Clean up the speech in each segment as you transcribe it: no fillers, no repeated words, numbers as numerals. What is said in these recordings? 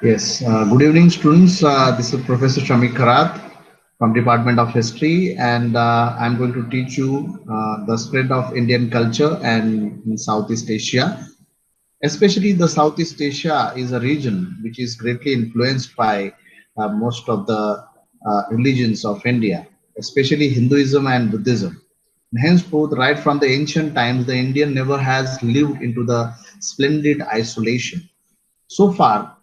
Yes, good evening, students. This is Professor Shamik Kharat from Department of History, and I'm going to teach you the spread of Indian culture and in Southeast Asia. Especially the Southeast Asia is a region which is greatly influenced by most of the religions of India, especially Hinduism and Buddhism. Henceforth, right from the ancient times, the Indian never has lived into the splendid isolation. So far,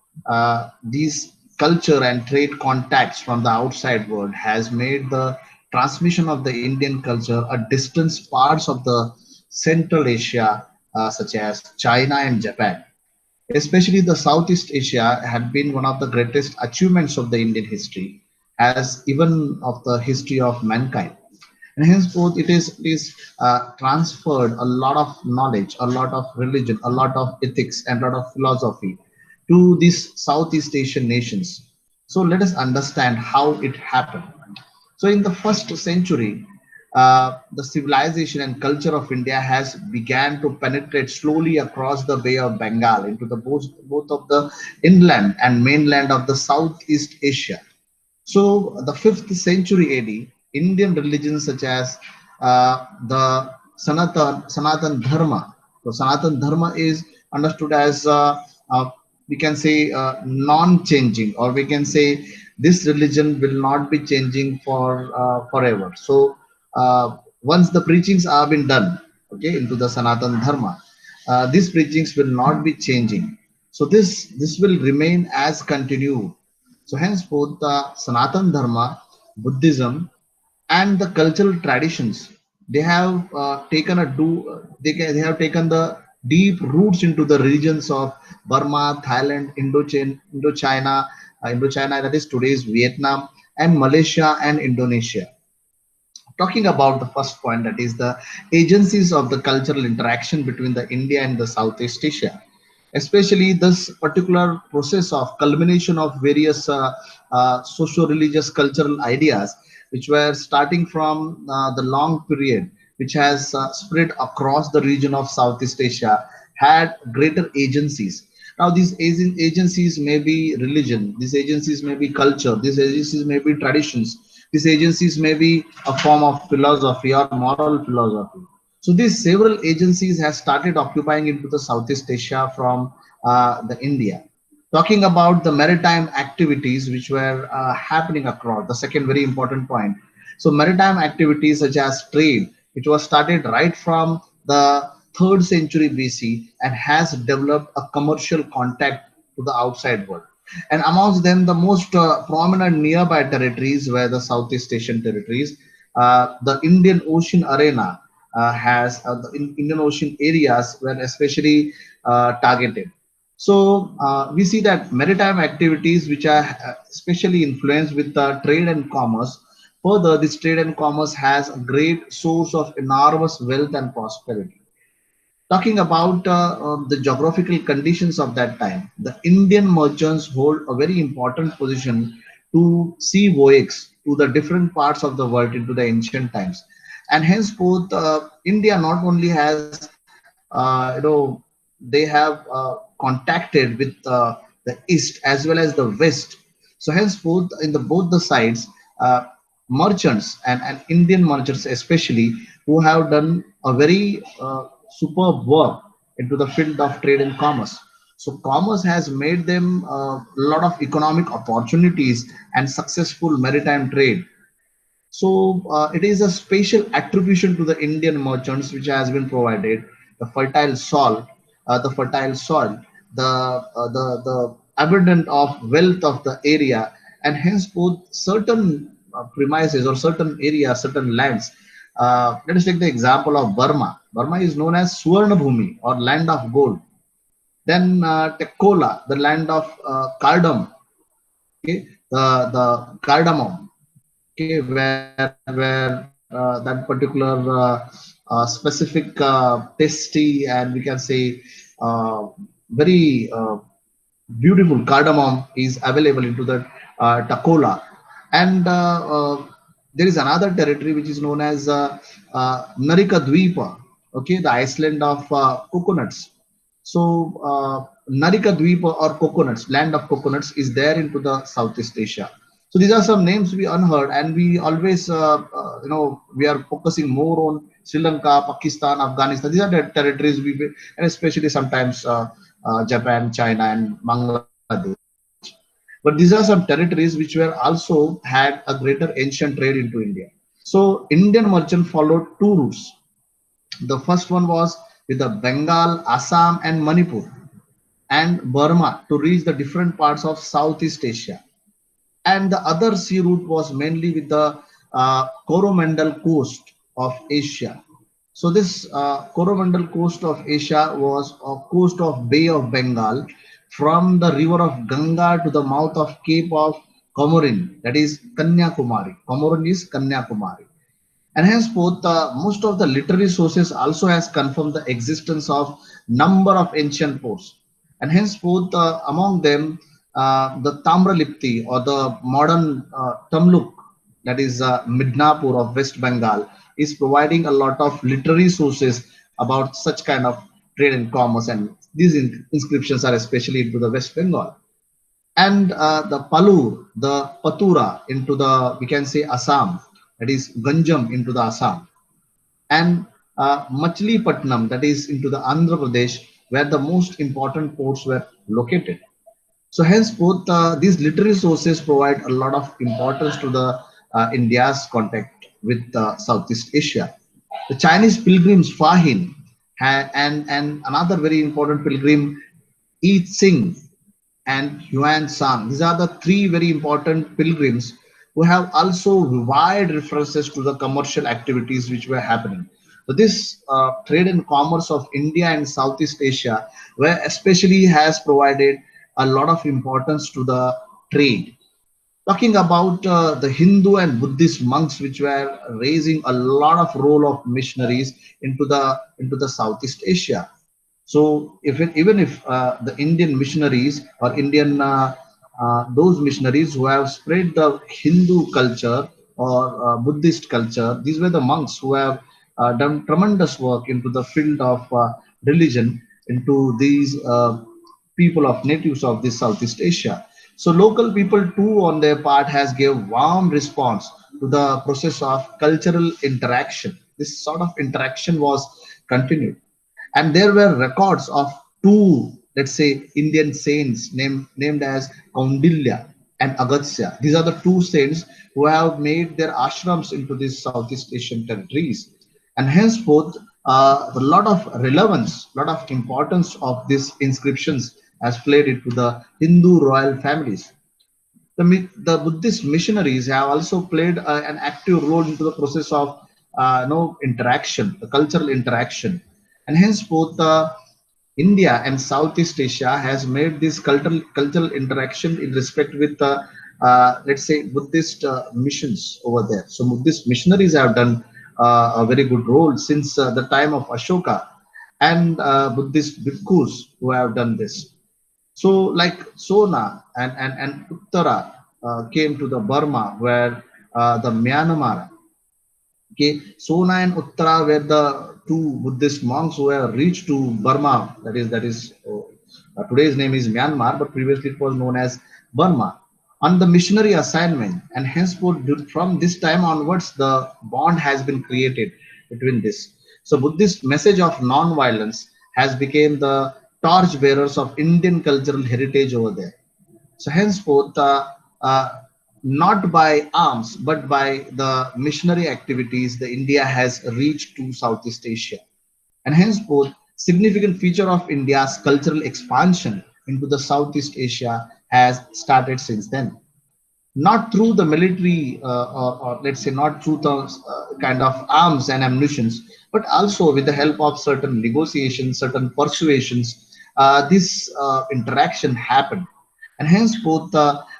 these culture and trade contacts from the outside world has made the transmission of the Indian culture a distant parts of the Central Asia, such as China and Japan. Especially the Southeast Asia had been one of the greatest achievements of the Indian history, as even of the history of mankind. And henceforth, it is transferred a lot of knowledge, a lot of religion, a lot of ethics, and a lot of philosophy to these Southeast Asian nations. So let us understand how it happened. So in the first century, the civilization and culture of India has began to penetrate slowly across the Bay of Bengal into the both of the inland and mainland of the Southeast Asia. So the 5th century AD, Indian religions such as the Sanatan Dharma. So Sanatan Dharma is understood as we can say non-changing, or we can say this religion will not be changing for forever. So once the preachings have been done, okay, into the Sanatan Dharma, these preachings will not be changing. So this will remain as continued. So henceforth, the Sanatan Dharma, Buddhism, and the cultural traditions, they have taken a they have taken the deep roots into the regions of Burma, Thailand, Indochina, that is today's Vietnam, and Malaysia and Indonesia. Talking about the first point, that is the agencies of the cultural interaction between the India and the Southeast Asia, especially this particular process of culmination of various socio-religious cultural ideas which were starting from the long period, which has spread across the region of Southeast Asia, had greater agencies. Now these agencies may be religion, these agencies may be culture, these agencies may be traditions, these agencies may be a form of philosophy or moral philosophy. So these several agencies have started occupying into the Southeast Asia from the India. Talking about the maritime activities which were happening across, the second very important point. So maritime activities such as trade, which was started right from the 3rd century BC and has developed a commercial contact to the outside world. And amongst them, the most prominent nearby territories were the Southeast Asian territories. The Indian Ocean arena has the Indian Ocean areas were especially targeted. So we see that maritime activities, which are especially influenced with trade and commerce. Further, this trade and commerce has a great source of enormous wealth and prosperity. Talking about the geographical conditions of that time, the Indian merchants hold a very important position to sea voyages to the different parts of the world into the ancient times. And henceforth, India not only has, they have contacted with the east as well as the west. So henceforth, in the both the sides, merchants and Indian merchants especially, who have done a very superb work into the field of trade and commerce. So commerce has made them a lot of economic opportunities and successful maritime trade. So it is a special attribution to the Indian merchants which has been provided. The fertile soil, the abundant of wealth of the area, and henceforth certain premises or certain areas, certain lands. Let us take the example of Burma. Burma is known as Suvarna Bhumi or land of gold. Then Tekola, the land of cardamom, okay, the cardamom, okay, where that particular specific tasty and we can say uh, very beautiful cardamom is available into the Takola. And there is another territory which is known as Narika Dweepa, okay, the Iceland of coconuts. So Narika Dweep or coconuts, land of coconuts, is there into the Southeast Asia. So these are some names we unheard, and we always, we are focusing more on Sri Lanka, Pakistan, Afghanistan. These are the territories and especially sometimes Japan, China, and Bangladesh. But these are some territories which were also had a greater ancient trade into India. So Indian merchant followed two routes. The first one was with the Bengal, Assam, and Manipur and Burma to reach the different parts of Southeast Asia. And the other sea route was mainly with the Coromandel coast of Asia. So this Coromandel coast of Asia was a coast of Bay of Bengal from the river of Ganga to the mouth of Cape of Comorin, that is Kanyakumari. Comorin is Kanyakumari. And henceforth, most of the literary sources also has confirmed the existence of number of ancient ports. And henceforth, among them, the Tamralipti or the modern Tamluk, that is Midnapur of West Bengal, is providing a lot of literary sources about such kind of trade and commerce. And these inscriptions are especially into the West Bengal. And the Palur, the Patura into the, we can say, Assam, that is Ganjam into the Assam, and Machilipatnam, that is into the Andhra Pradesh, where the most important ports were located. So henceforth, these literary sources provide a lot of importance to the India's contact with Southeast Asia. The Chinese pilgrims Fahin and another very important pilgrim, Yi Tsing and Yuan Sang. These are the three very important pilgrims who have also wide references to the commercial activities which were happening. So this trade and commerce of India and Southeast Asia, where especially has provided a lot of importance to the trade. Talking about the Hindu and Buddhist monks, which were raising a lot of role of missionaries into the Southeast Asia. So even if the Indian missionaries or Indian those missionaries who have spread the Hindu culture or Buddhist culture, these were the monks who have done tremendous work into the field of religion into these people of natives of this Southeast Asia. So local people too on their part has gave warm response to the process of cultural interaction. This sort of interaction was continued, and there were records of two, let's say, Indian saints named as Kaundilya and Agastya. These are the two saints who have made their ashrams into these Southeast Asian territories, and henceforth, a lot of relevance, lot of importance of these inscriptions has played into the Hindu royal families. The Buddhist missionaries have also played an active role into the process of interaction, the cultural interaction, and henceforth India and Southeast Asia has made this cultural interaction in respect with let's say Buddhist missions over there. So Buddhist missionaries have done a very good role since the time of Ashoka, and Buddhist bhikkhus who have done this. So like Sona and Uttara came to the Burma, where the Myanmar. Okay, Sona and Uttara were the two Buddhist monks who have reached to Burma. Today's name is Myanmar, but previously it was known as Burma, on the missionary assignment, and henceforth from this time onwards, the bond has been created between this. So Buddhist message of non-violence has become the torch bearers of Indian cultural heritage over there. So henceforth, not by arms, but by the missionary activities, the India has reached to Southeast Asia. And henceforth, significant feature of India's cultural expansion into the Southeast Asia has started since then. Not through the military, or let's say not through the kind of arms and ammunitions, but also with the help of certain negotiations, certain persuasions, this interaction happened. And henceforth,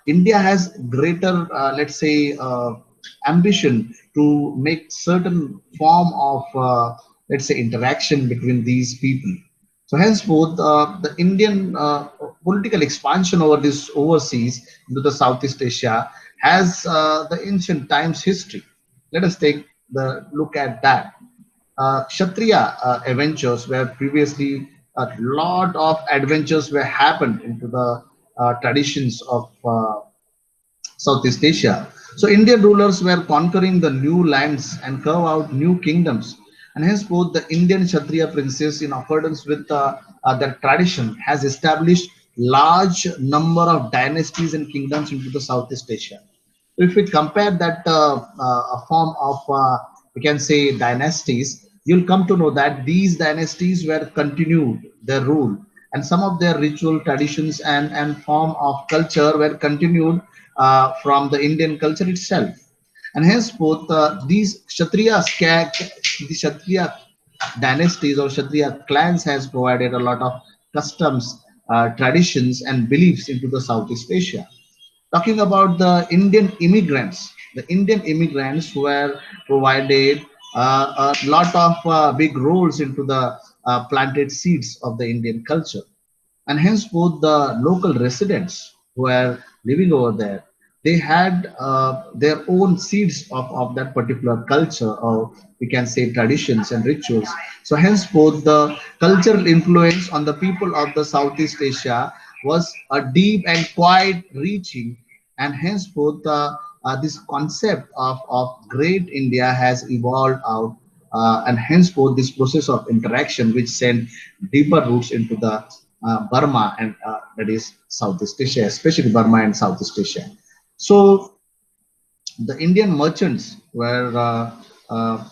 India has greater, let's say, ambition to make certain form of, let's say, interaction between these people. So henceforth, the Indian political expansion over this overseas into the Southeast Asia has the ancient times history. Let us take the look at that. Kshatriya adventures were previously a lot of adventures were happened into the traditions of Southeast Asia. So Indian rulers were conquering the new lands and carve out new kingdoms. And henceforth, the Indian Kshatriya princes, in accordance with their tradition, has established large number of dynasties and kingdoms into the Southeast Asia. If we compare that a form of, we can say, dynasties, you'll come to know that these dynasties were continued their rule, and some of their ritual traditions and form of culture were continued from the Indian culture itself. And henceforth, these the Kshatriya dynasties or Kshatriya clans has provided a lot of customs, traditions, and beliefs into the Southeast Asia. Talking about the Indian immigrants were provided a lot of big roles into the planted seeds of the Indian culture, and henceforth the local residents who were living over there, they had their own seeds of that particular culture, or we can say traditions and rituals. So henceforth the cultural influence on the people of the Southeast Asia was a deep and quite reaching, and henceforth this concept of great India has evolved out, and henceforth this process of interaction which sent deeper roots into the Burma and that is Southeast Asia, especially Burma and Southeast Asia. So the Indian merchants were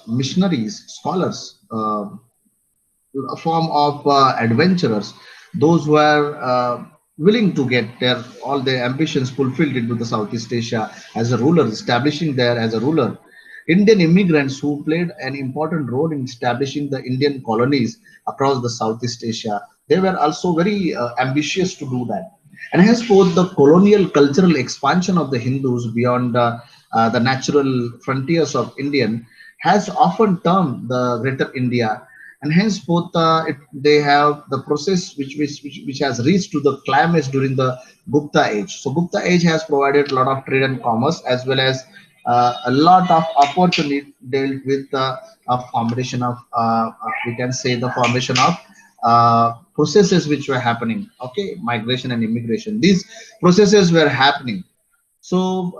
missionaries, scholars, a form of adventurers, those who were willing to get their all their ambitions fulfilled into the Southeast Asia as a ruler, establishing there as a ruler. Indian immigrants who played an important role in establishing the Indian colonies across the Southeast Asia, they were also very ambitious to do that. And henceforth, the colonial cultural expansion of the Hindus beyond the natural frontiers of Indian has often termed the Greater India, and henceforth they have the process which has reached to the climax during the Gupta age. So Gupta age has provided a lot of trade and commerce, as well as a lot of opportunity dealt with a formation of we can say the formation of processes which were happening. Okay, migration and immigration, these processes were happening. So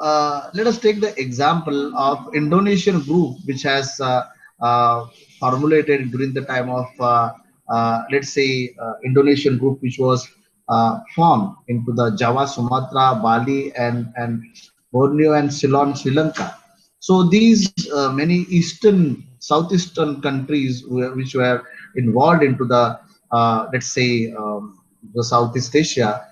let us take the example of Indonesian group, which has formulated during the time of, let's say, Indonesian group, which was formed into the Java, Sumatra, Bali, and Borneo and Ceylon, Sri Lanka. So these many eastern, southeastern countries which were involved into the, let's say, the Southeast Asia,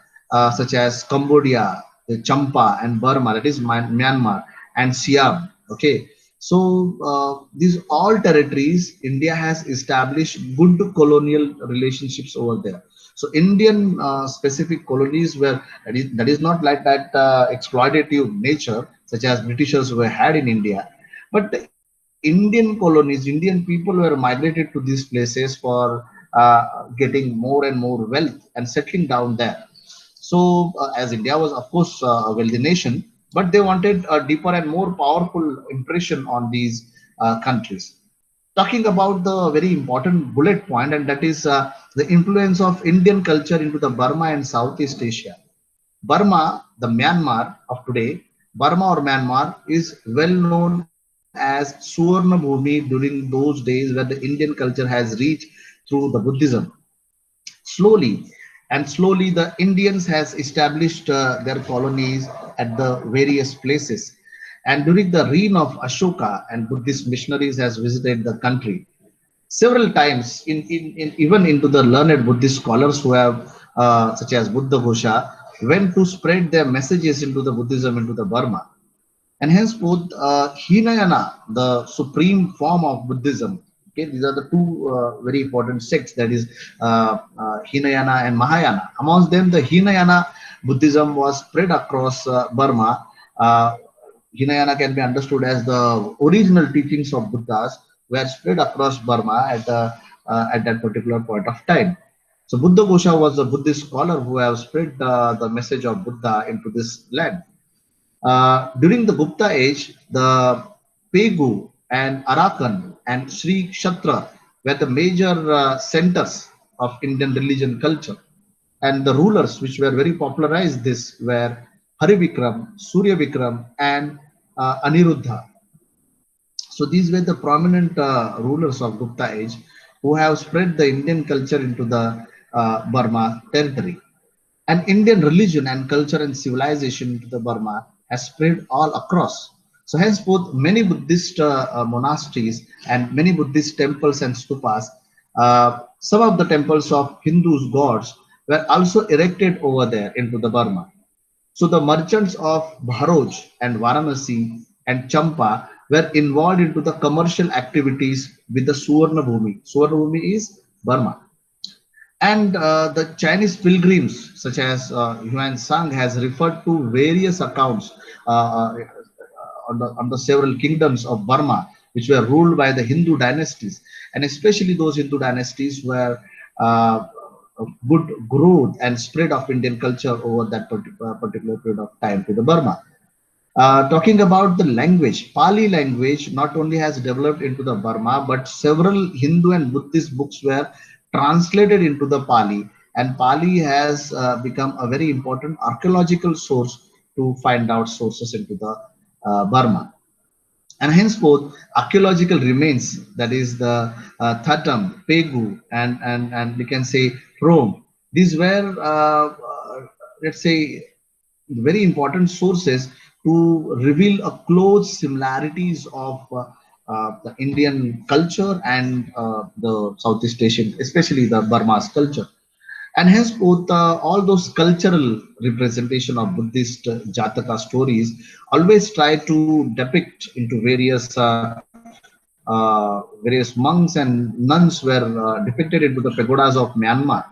such as Cambodia, the Champa and Burma, that is Myanmar and Siam. Okay, so these all territories, India has established good colonial relationships over there. So Indian specific colonies were, that is not like that exploitative nature such as Britishers were had in India, but the Indian colonies, Indian people were migrated to these places for getting more and more wealth and settling down there. So, as India was, of course, a wealthy nation, but they wanted a deeper and more powerful impression on these countries. Talking about the very important bullet point, and that is the influence of Indian culture into the Burma and Southeast Asia. Burma, the Myanmar of today, Burma or Myanmar is well known as Suvarna Bhumi during those days where the Indian culture has reached through the Buddhism. Slowly and slowly the Indians has established their colonies at the various places, and during the reign of Ashoka and Buddhist missionaries has visited the country several times, in even into the learned Buddhist scholars who have such as Buddha Ghosha went to spread their messages into the Buddhism into the Burma. And henceforth Hinayana, the supreme form of Buddhism. Okay, these are the two very important sects, that is Hinayana and Mahayana. Amongst them, the Hinayana Buddhism was spread across Burma. Hinayana can be understood as the original teachings of Buddhas were spread across Burma at that particular point of time. So Buddha Ghosha was a Buddhist scholar who have spread the message of Buddha into this land. During the Gupta age, the Pegu and Arakan and Sri Kshetra were the major centers of Indian religion culture. And the rulers which were very popularized this were Harivikram, Surya Vikram, and Aniruddha. So these were the prominent rulers of Gupta age who have spread the Indian culture into the Burma territory. And Indian religion and culture and civilization into the Burma has spread all across. So henceforth, many Buddhist monasteries and many Buddhist temples and stupas, some of the temples of Hindus gods were also erected over there into the Burma. So the merchants of Bharoj and Varanasi and Champa were involved into the commercial activities with the Suvarna Bhumi. Suvarna Bhumi is Burma. And the Chinese pilgrims, such as Yuan Sang, has referred to various accounts on the several kingdoms of Burma, which were ruled by the Hindu dynasties, and especially those Hindu dynasties were uh, good growth and spread of Indian culture over that particular period of time to the Burma. Talking about the language, Pali language not only has developed into the Burma, but several Hindu and Buddhist books were translated into the Pali, and Pali has become a very important archaeological source to find out sources into the Burma. And henceforth, archaeological remains, that is the Thatam, Pegu, and we can say Rome, these were, let's say, very important sources to reveal a close similarities of the Indian culture and the Southeast Asian, especially the Burma's culture. And henceforth, all those cultural representation of Buddhist Jataka stories always try to depict into various monks and nuns were depicted into the pagodas of Myanmar.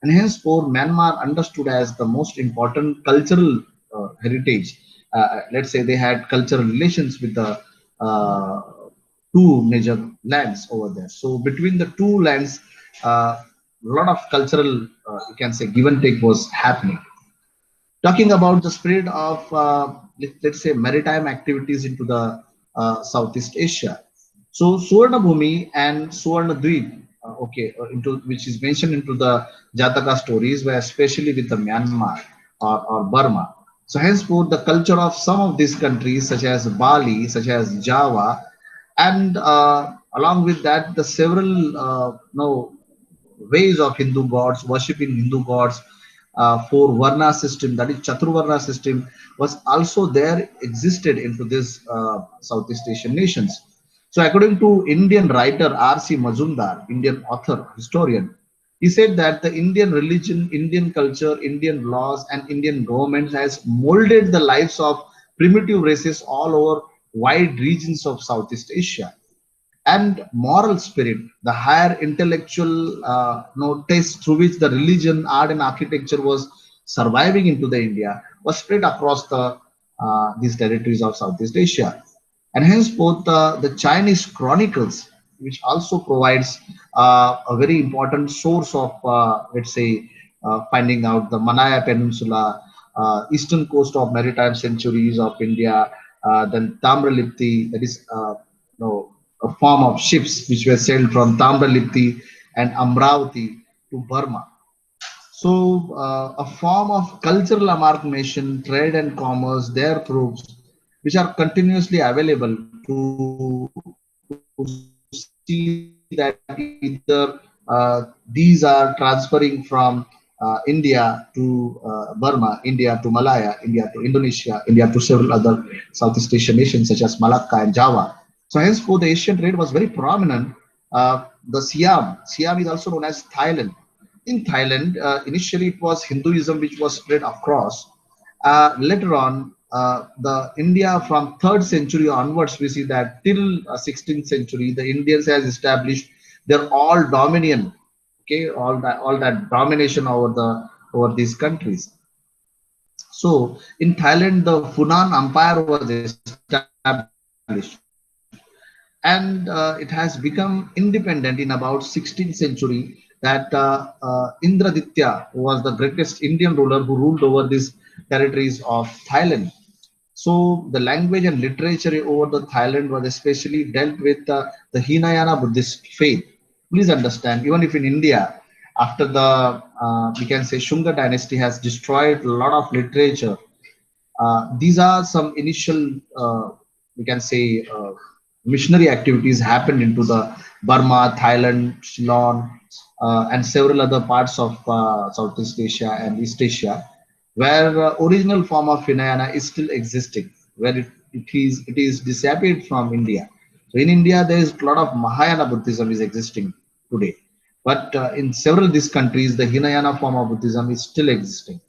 And henceforth, Myanmar understood as the most important cultural heritage. Let's say they had cultural relations with the uh, two major lands over there. So between the two lands, a lot of cultural, you can say, give and take was happening. Talking about the spread of, let's say, maritime activities into the Southeast Asia. So Suvarna Bhumi and Suvarna Dweep, into which is mentioned into the Jataka stories, were especially with the Myanmar or Burma. So henceforth, the culture of some of these countries, such as Bali, such as Java, and along with that, the several ways of Hindu gods, worshipping Hindu gods, for Varna system, that is Chaturvarna system, was also there existed into this Southeast Asian nations. So according to Indian writer R.C. Majumdar, Indian author, historian, he said that the Indian religion, Indian culture, Indian laws, and Indian government has molded the lives of primitive races all over wide regions of Southeast Asia. And moral spirit, the higher intellectual taste through which the religion, art, and architecture was surviving into the India, was spread across these territories of Southeast Asia. And henceforth, the Chinese chronicles, which also provides a very important source of, let's say, finding out the Manaya Peninsula, eastern coast of maritime centuries of India, then Tamralipti, that is, a form of ships which were sailed from Tamralipti and Amravati to Burma. So, a form of cultural amalgamation, trade and commerce, their proofs, which are continuously available to see that either these are transferring from India to Burma, India to Malaya, India to Indonesia, India to several other Southeast Asian nations such as Malacca and Java. So henceforth, the Asian trade was very prominent. The Siam is also known as Thailand. In Thailand, initially it was Hinduism which was spread across. Later on, the India from 3rd century onwards, we see that till 16th century, the Indians has established their all dominion, okay, all that domination over these countries. So in Thailand, the Funan Empire was established, and it has become independent in about 16th century. That Indraditya was the greatest Indian ruler who ruled over these territories of Thailand. So the language and literature over the Thailand was especially dealt with the Hinayana Buddhist faith. Please understand, even if in India, after the we can say Shunga dynasty has destroyed a lot of literature. These are some initial, we can say, missionary activities happened into the Burma, Thailand, Ceylon, and several other parts of Southeast Asia and East Asia, where original form of Hinayana is still existing, where it is disappeared from India. So in India, there is a lot of Mahayana Buddhism is existing today, but in several these countries, the Hinayana form of Buddhism is still existing.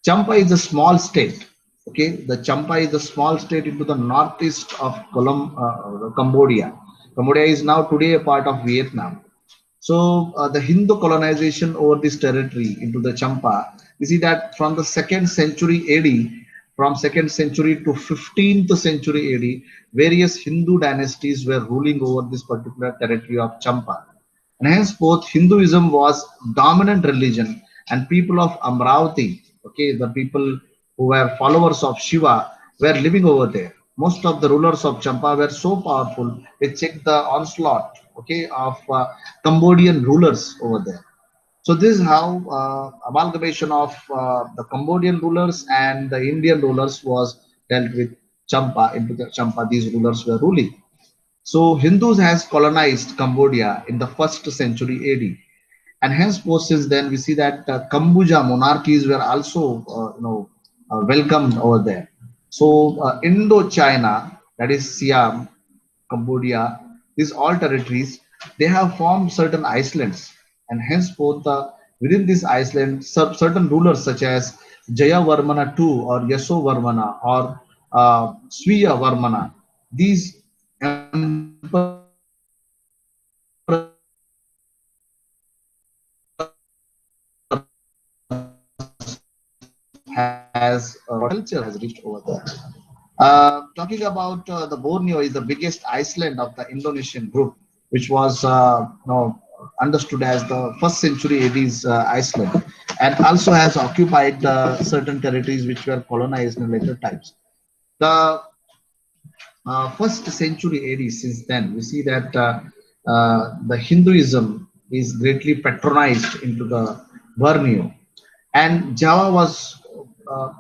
Champa is a small state. Okay, the Champa is a small state into the northeast of Cambodia. Cambodia is now today a part of Vietnam. So the Hindu colonization over this territory into the Champa, we see that from the second century AD, from second century to 15th century AD, various Hindu dynasties were ruling over this particular territory of Champa. And henceforth, Hinduism was dominant religion, and people of Amravati, okay, the people who were followers of Shiva, were living over there. Most of the rulers of Champa were so powerful, they checked the onslaught, okay, of Cambodian rulers over there. So this is how amalgamation of the Cambodian rulers and the Indian rulers was dealt with Champa. Into the Champa, these rulers were ruling. So Hindus has colonized Cambodia in the first century AD, and henceforth since then we see that Kambuja monarchies were also welcomed over there. So Indochina, that is Siam, Cambodia, these all territories, they have formed certain islands, and henceforth within this island, certain rulers such as Jayavarmana II or Yasovarmana or Swiya Varmana, these emperors has culture has reached over there. Talking about the Borneo is the biggest island of the Indonesian group, which was understood as the first century AD's Iceland, and also has occupied certain territories which were colonized in later times. The first century AD, since then, we see that the Hinduism is greatly patronized into the Borneo. And Java was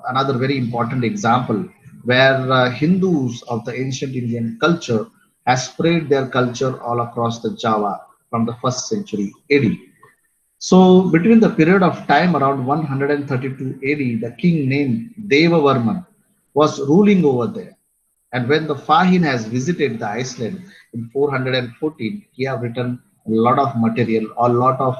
another very important example where Hindus of the ancient Indian culture has spread their culture all across the Java from the first century AD. So between the period of time around 132 AD, the king named Devavarman was ruling over there. And when the Fahin has visited the Iceland in 414, he have written a lot of material, a lot of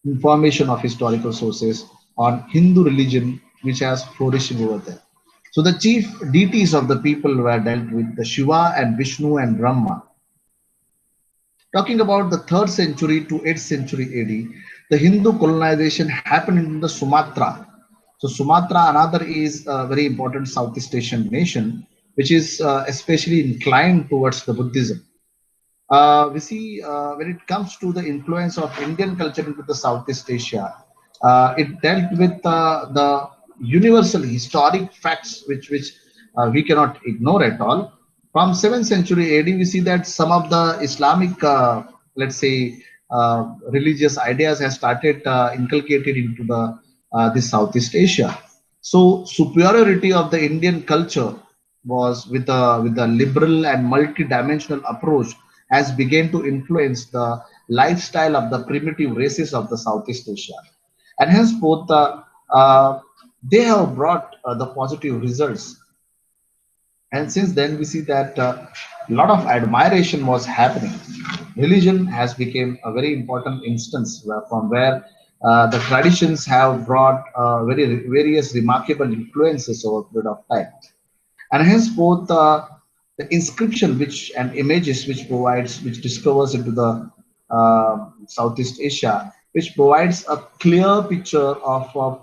information of historical sources on Hindu religion which has flourishing over there. So the chief deities of the people were dealt with the Shiva and Vishnu and Brahma. Talking about the 3rd century to 8th century AD, the Hindu colonization happened in the Sumatra. So Sumatra, another is a very important Southeast Asian nation, which is especially inclined towards the Buddhism. We see when it comes to the influence of Indian culture into the Southeast Asia, it dealt with the universal historic facts which we cannot ignore at all. From 7th century AD, we see that some of the Islamic, let's say, religious ideas have started inculcated into the this Southeast Asia. So superiority of the Indian culture was with a liberal and multi-dimensional approach has begun to influence the lifestyle of the primitive races of the Southeast Asia, and henceforth they have brought the positive results. And since then we see that a lot of admiration was happening. Religion has become a very important instance from where the traditions have brought various remarkable influences over a period of time. And henceforth the inscription which and images which discovers into the Southeast Asia, which provides a clear picture of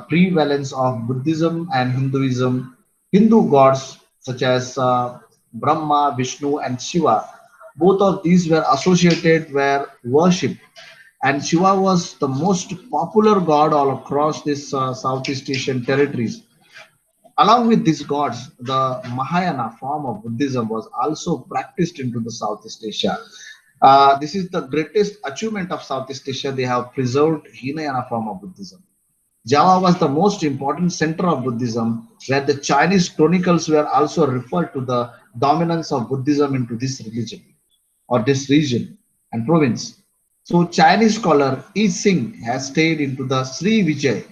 prevalence of Buddhism and Hinduism. Hindu gods such as Brahma, Vishnu, and Shiva, both of these were associated, were worshipped, and Shiva was the most popular god all across this Southeast Asian territories. Along with these gods, the Mahayana form of Buddhism was also practiced into the Southeast Asia. This is the greatest achievement of Southeast Asia. They have preserved Hinayana form of Buddhism. Java was the most important center of Buddhism, where the Chinese chronicles were also referred to the dominance of Buddhism into this religion or this region and province. So Chinese scholar Yi Sing has stayed into the Sri Vijay,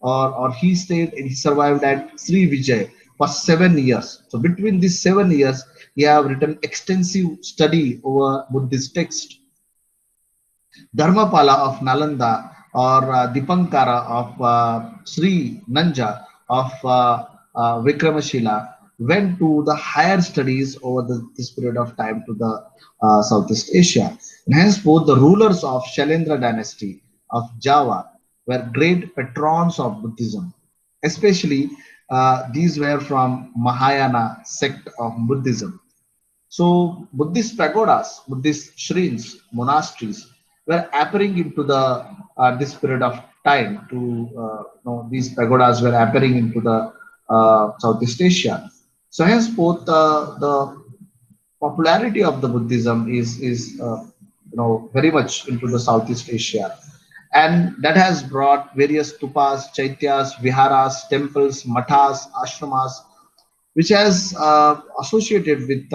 or he survived at Sri Vijay for 7 years. So between these 7 years, he have written extensive study over Buddhist text. Dharmapala of Nalanda or Dipankara of Sri Nanja of Vikramashila went to the higher studies over this period of time to the Southeast Asia. And henceforth, the rulers of Shailendra dynasty of Java were great patrons of Buddhism. Especially, these were from Mahayana sect of Buddhism. So Buddhist pagodas, Buddhist shrines, monasteries were appearing into the this period of time. These pagodas were appearing into the Southeast Asia. So henceforth, the popularity of the Buddhism is very much into the Southeast Asia, and that has brought various stupas, chaityas, viharas, temples, mathas, ashramas, which has associated with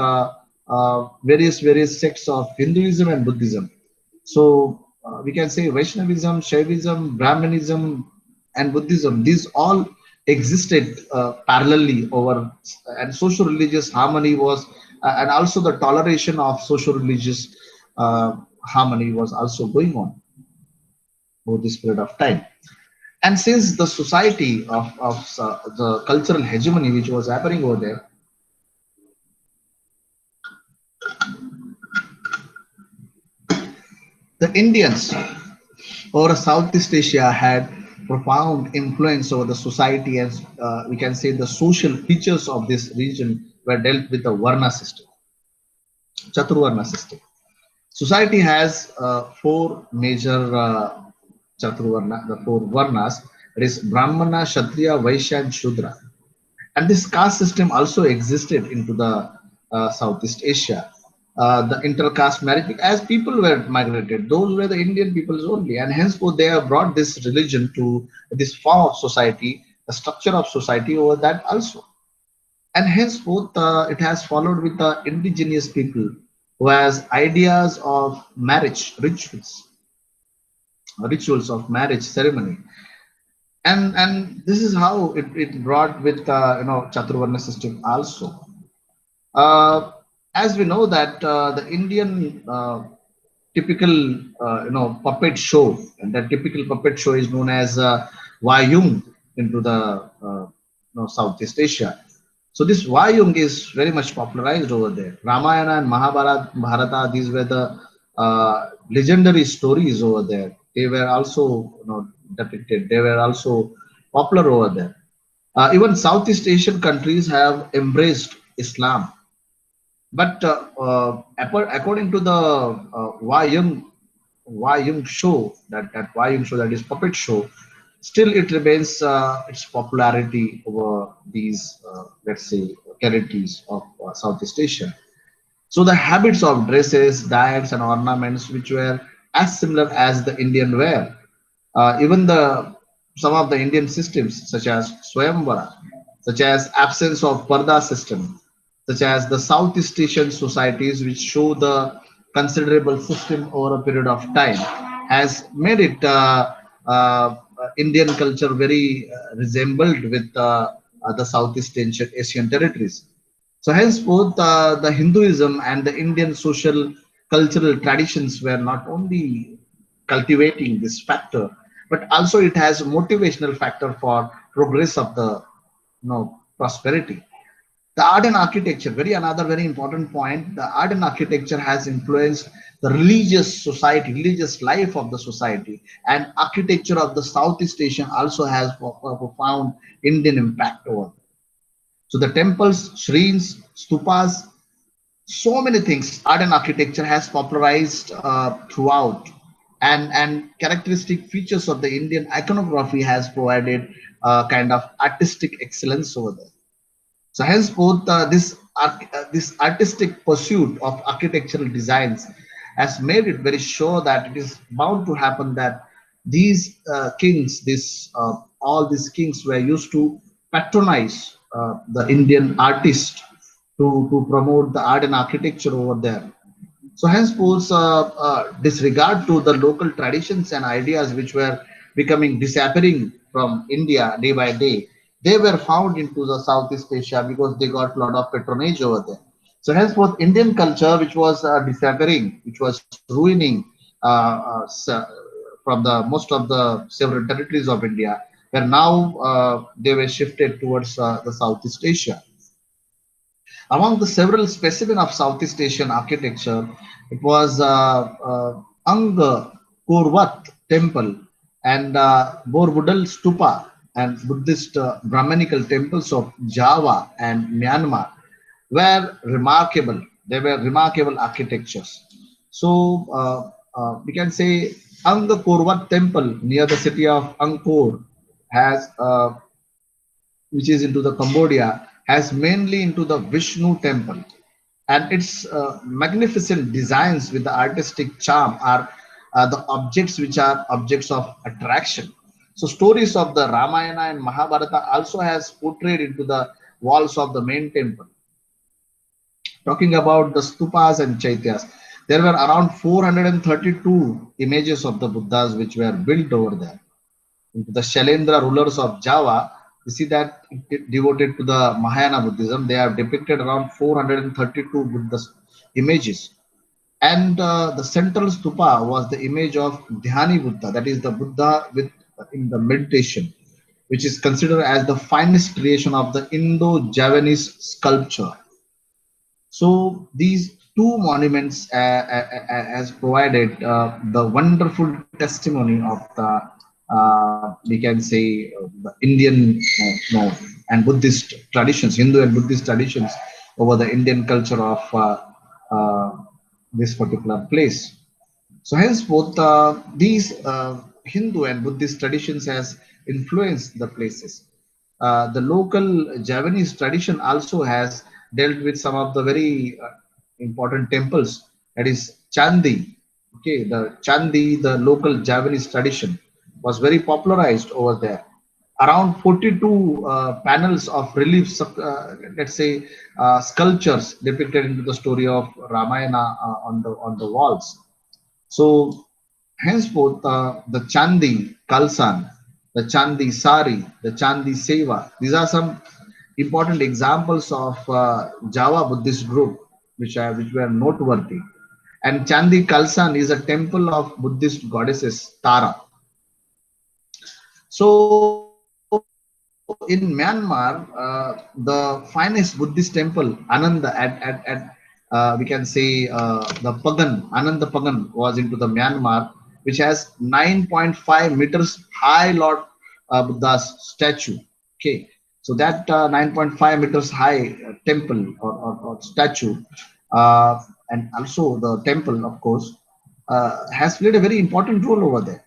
various sects of Hinduism and Buddhism. So we can say Vaishnavism, Shaivism, Brahmanism, and Buddhism. These all existed parallelly over, and social religious harmony was, and also the toleration of social religious harmony was also going on over this period of time. And since the society of the cultural hegemony which was happening over there, the Indians over Southeast Asia had profound influence over the society, and we can say the social features of this region were dealt with the Varna system, Chaturvarna system. Society has four major Chaturvarna, the four Varnas. It is Brahmana, Kshatriya, Vaishya, and Shudra. And this caste system also existed into the Southeast Asia. The intercaste marriage, as people were migrated, those were the Indian peoples only, and henceforth they have brought this religion to this form of society, the structure of society over that also. And henceforth, it has followed with the indigenous people who has ideas of marriage rituals of marriage ceremony, and this is how it brought with Chaturvarna system also. Uh, as we know that the Indian typical puppet show, and that typical puppet show is known as Vayung into the Southeast Asia. So this Vayung is very much popularized over there. Ramayana and Mahabharata, these were the legendary stories over there. They were also depicted. They were also popular over there. Even Southeast Asian countries have embraced Islam, but according to the Wayung show, that Wayung show, that is puppet show, still it remains its popularity over these let's say territories of Southeast Asia. So the habits of dresses, diets, and ornaments, which were as similar as the Indian wear, even the some of the Indian systems, such as Swayamvara, such as absence of Parda system, such as the Southeast Asian societies, which show the considerable system over a period of time, has made it Indian culture very resembled with the Southeast Asian territories. So henceforth, the Hinduism and the Indian social cultural traditions were not only cultivating this factor, but also it has a motivational factor for progress of the prosperity. The art and architecture, another very important point. The art and architecture has influenced the religious society, religious life of the society, and architecture of the Southeast Asia also has a profound Indian impact over. So the temples, shrines, stupas, so many things, art and architecture has popularized throughout, and characteristic features of the Indian iconography has provided kind of artistic excellence over there. So henceforth, this artistic pursuit of architectural designs has made it very sure that it is bound to happen that these kings, this all these kings were used to patronize the Indian artist to promote the art and architecture over there. So henceforth, disregard to the local traditions and ideas which were becoming disappearing from India day by day, they were found into the Southeast Asia because they got a lot of patronage over there. So henceforth, Indian culture, which was disappearing, which was ruining from the most of the several territories of India, where now they were shifted towards the Southeast Asia. Among the several specimens of Southeast Asian architecture, it was Angkor Wat Temple and Borobudur Stupa and Buddhist Brahmanical temples of Java and Myanmar were remarkable. They were remarkable architectures. So we can say Angkor Wat Temple near the city of Angkor has which is into the Cambodia, has mainly into the Vishnu temple. And its magnificent designs with the artistic charm are the objects which are objects of attraction. So stories of the Ramayana and Mahabharata also has portrayed into the walls of the main temple. Talking about the stupas and chaityas, there were around 432 images of the Buddhas which were built over there. The Shailendra rulers of Java, you see that devoted to the Mahayana Buddhism, they have depicted around 432 Buddhist images. And the central stupa was the image of Dhyani Buddha, that is the Buddha with in the meditation, which is considered as the finest creation of the Indo-Javanese sculpture. So these two monuments has provided the wonderful testimony of the we can say the Indian no, and Buddhist traditions, Hindu and Buddhist traditions over the Indian culture of uh, this particular place. So henceforth, these Hindu and Buddhist traditions has influenced the places. The local Javanese tradition also has dealt with some of the very important temples. That is Chandi. Okay, the Chandi, the local Javanese tradition, was very popularized over there. Around 42 panels of reliefs, let's say sculptures depicted into the story of Ramayana on the walls. So henceforth, the Chandi Kalsan, the Chandi Sari, the Chandi Seva, these are some important examples of Java Buddhist group which were noteworthy. And Chandi Kalsan is a temple of Buddhist goddesses Tara. So in Myanmar, the finest Buddhist temple Ananda at we can say the Pagan Ananda Pagan was into the Myanmar, which has 9.5 meters high Lord Buddha's statue. Okay, so that 9.5 meters high temple or statue, and also the temple, of course, has played a very important role over there.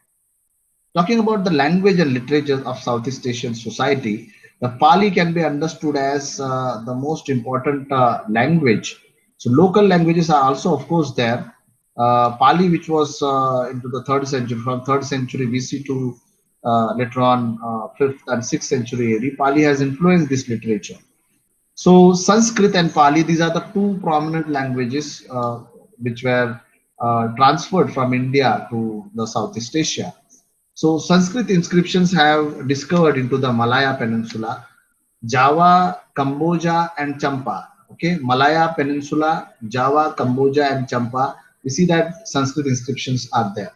Talking about the language and literature of Southeast Asian society, the Pali can be understood as the most important language. So local languages are also, of course, there. Pali, which was into the third century, from third century BC to later on fifth and sixth century AD, Pali has influenced this literature. So Sanskrit and Pali, these are the two prominent languages which were transferred from India to the Southeast Asia. So Sanskrit inscriptions have discovered into the Malaya Peninsula, Java, Cambodia, and Champa. Okay, Malaya Peninsula, Java, Cambodia, and Champa. We see that Sanskrit inscriptions are there.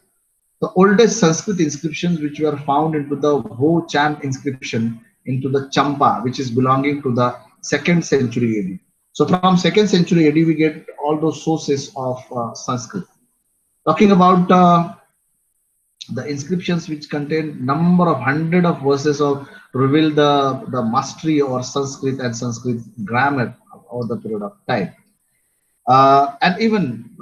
The oldest Sanskrit inscriptions which were found into the Ho Chan inscription into the Champa, which is belonging to the second century AD. So from second century AD, we get all those sources of Sanskrit. Talking about the inscriptions which contain number of hundred of verses of reveal the mastery or Sanskrit and Sanskrit grammar over the period of time. And even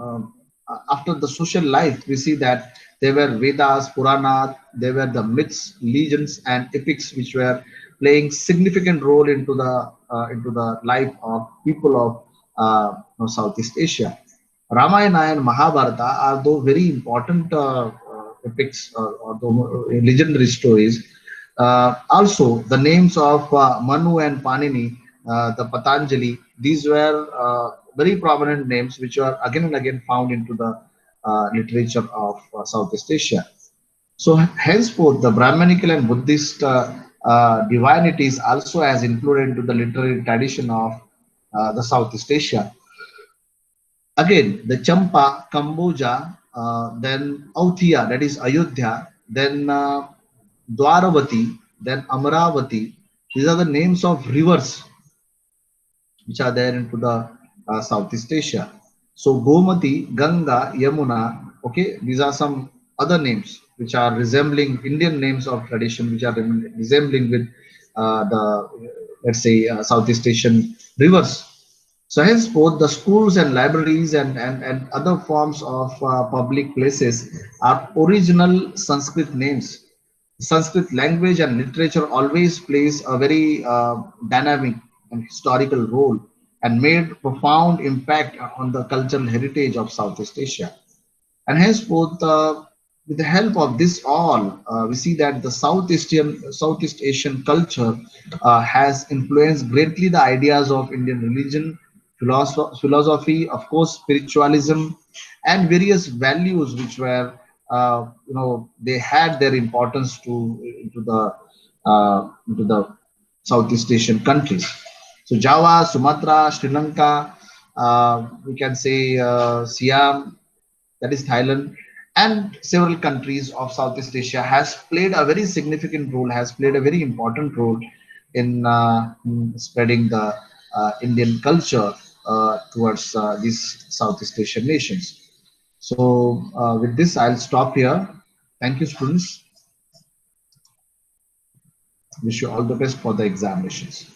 after the social life, we see that there were Vedas, Puranas, there were the myths, legends, and epics which were playing significant role into the life of people of Southeast Asia. Ramayana and Mahabharata are though very important epics or legendary stories. Also, the names of Manu and Panini, the Patanjali, these were very prominent names which are again and again found into the literature of Southeast Asia. So henceforth, the Brahmanical and Buddhist divinities also has included into the literary tradition of the Southeast Asia. Again, the Champa, Kamboja, then Authiya, that is Ayodhya, then Dwaravati, then Amaravati. These are the names of rivers which are there into the Southeast Asia. So Gomati, Ganga, Yamuna, okay, these are some other names which are resembling Indian names of tradition, which are resembling with the, let's say, Southeast Asian rivers. So henceforth, the schools and libraries and other forms of public places are original Sanskrit names. Sanskrit language and literature always plays a very dynamic and historical role and made profound impact on the cultural heritage of Southeast Asia. And henceforth, with the help of this all, we see that the Southeast Asian culture has influenced greatly the ideas of Indian religion, philosophy, of course, spiritualism, and various values which were, they had their importance into the Southeast Asian countries. So Java, Sumatra, Sri Lanka, we can say Siam, that is Thailand, and several countries of Southeast Asia has played a very significant role, has played a very important role in spreading the Indian culture towards these Southeast Asian nations. So with this, I'll stop here. Thank you, students. Wish you all the best for the examinations.